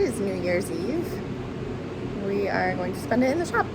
is New Year's Eve. We are going to spend it in the shop.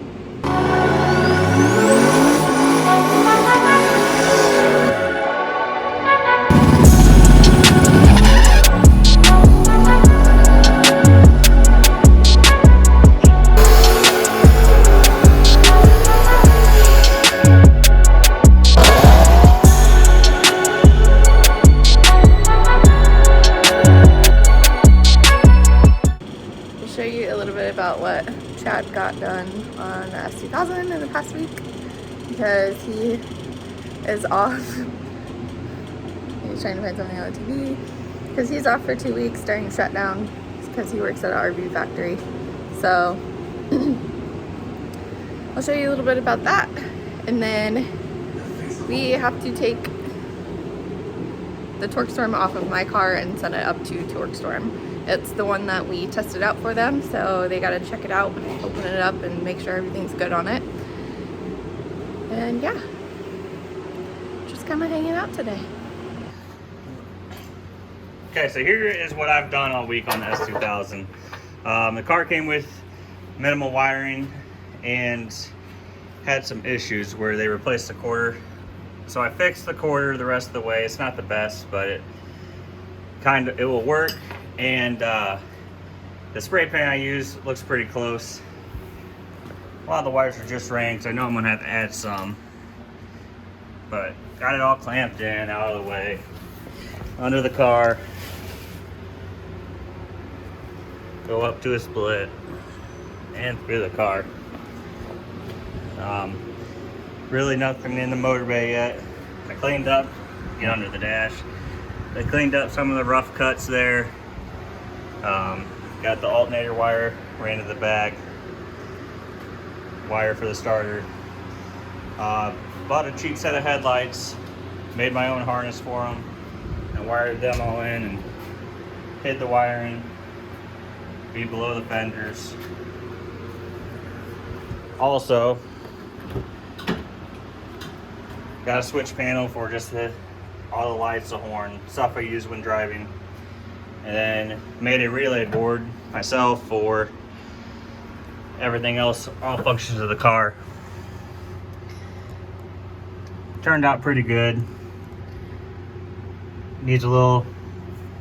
Show you a little bit about what Chad got done on the S2000 in the past week, because he is off. He's trying to find something on the TV because he's off for 2 weeks during shutdown because he works at an RV factory. So I'll show you a little bit about that, and then we have to take the Torqstorm off of my car and send it up to Torqstorm. It's the one that we tested out for them, so they gotta check it out, open it up, and make sure everything's good on it. And yeah, just kind of hanging out today. Okay, so here is what I've done all week on the S2000. The car came with minimal wiring and had some issues where they replaced the quarter. So I fixed the quarter the rest of the way. It's not the best, but it will work. And the spray paint I use looks pretty close. A lot of the wires are just ran, so I know I'm gonna have to add some. But got it all clamped in, out of the way, under the car. Go up to a split and through the car. Really nothing in the motor bay yet. I cleaned up, get under the dash. I cleaned up some of the rough cuts there. Got the alternator wire, ran to the back. Wire for the starter. Bought a cheap set of headlights, made my own harness for them, and wired them all in and hid the wiring, be below the fenders. Also, got a switch panel for just all the lights, the horn, stuff I use when driving. And then made a relay board myself for everything else, all functions of the car. Turned out pretty good. Needs a little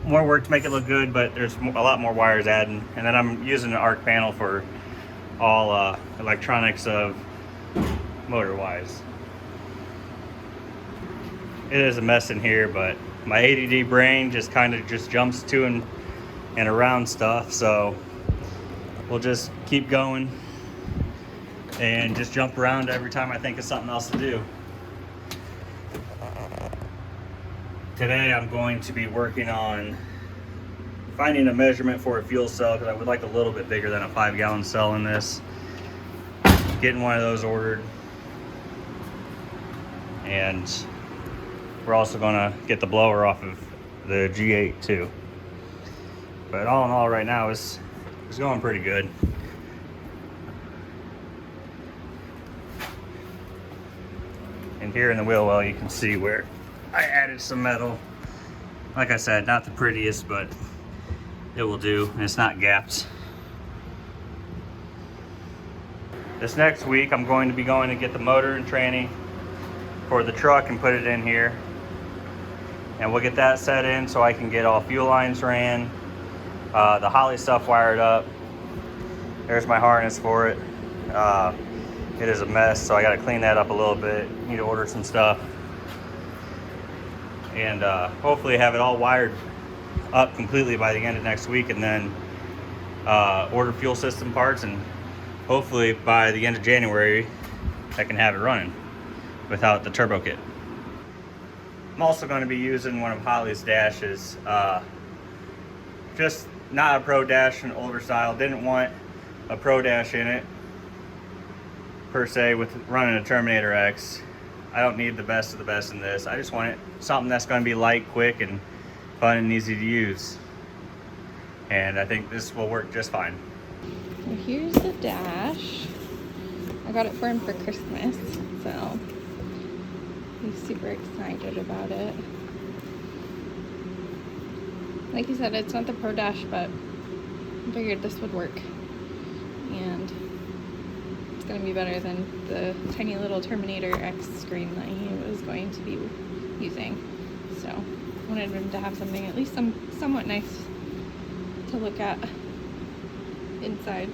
more work to make it look good, but there's a lot more wires added. And then I'm using an arc panel for all electronics of motor-wise. It is a mess in here, but my ADD brain just kind of jumps to and around stuff, so we'll just keep going and just jump around every time I think of something else to do. Today I'm going to be working on finding a measurement for a fuel cell, because I would like a little bit bigger than a 5-gallon cell in this. Getting one of those ordered, and we're also gonna get the blower off of the G8 too. But all in all, right now it's going pretty good. And here in the wheel well, you can see where I added some metal. Like I said, not the prettiest, but it will do, and it's not gapped. This next week, I'm going to be going to get the motor and tranny for the truck and put it in here. And we'll get that set in so I can get all fuel lines ran, the Holley stuff wired up. There's my harness for it. It is a mess, so I got to clean that up a little bit. Need to order some stuff, and hopefully have it all wired up completely by the end of next week, and then order fuel system parts, and hopefully by the end of January I can have it running without the turbo kit. I'm also going to be using one of Holley's dashes, just not a pro dash, an older style. Didn't want a pro dash in it per se with running a Terminator X. I don't need the best of the best in this. I just want it something that's going to be light, quick, and fun and easy to use. And I think this will work just fine. Here's the dash. I got it for him for Christmas, so he's super excited about it. Like you said, it's not the Pro Dash, but I figured this would work. And it's gonna be better than the tiny little Terminator X screen that he was going to be using. So I wanted him to have something at least somewhat nice to look at inside.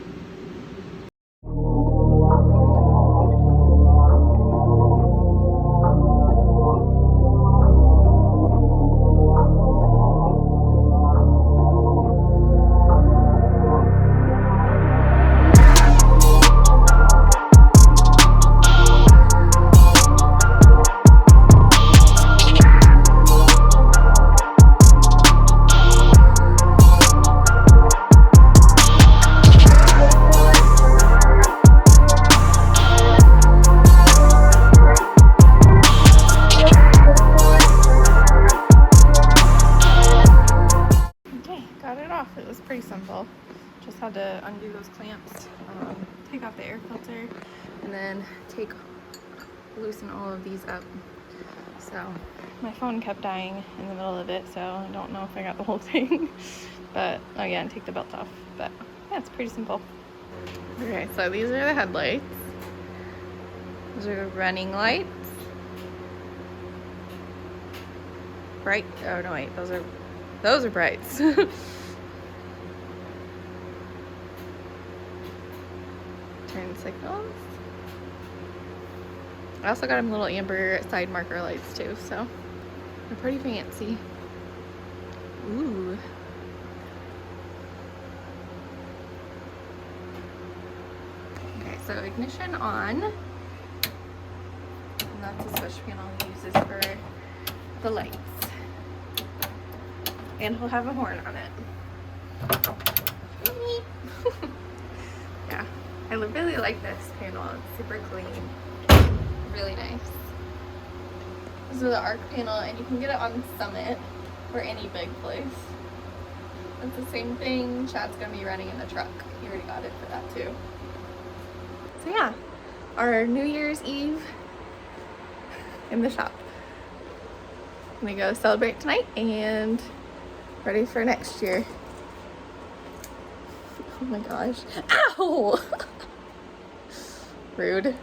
It was pretty simple. Just had to undo those clamps, take off the air filter, and then loosen all of these up. So my phone kept dying in the middle of it, so I don't know if I got the whole thing. But oh yeah, and take the belt off. But yeah, it's pretty simple. Okay, so these are the headlights. Those are the running lights. Bright. Oh no, wait. Those are brights. Turn signals. I also got him little amber side marker lights too, so they're pretty fancy. Ooh. Okay, so ignition on. And that's the switch panel he uses for the lights. And he'll have a horn on it. Yeah, I really like this panel. It's super clean. Really nice. This is the arc panel, and you can get it on Summit or any big place. It's the same thing Chad's gonna be running in the truck. He already got it for that too. So yeah, our New Year's Eve in the shop. I'm gonna go celebrate tonight and ready for next year. Oh my gosh. Ow! Rude.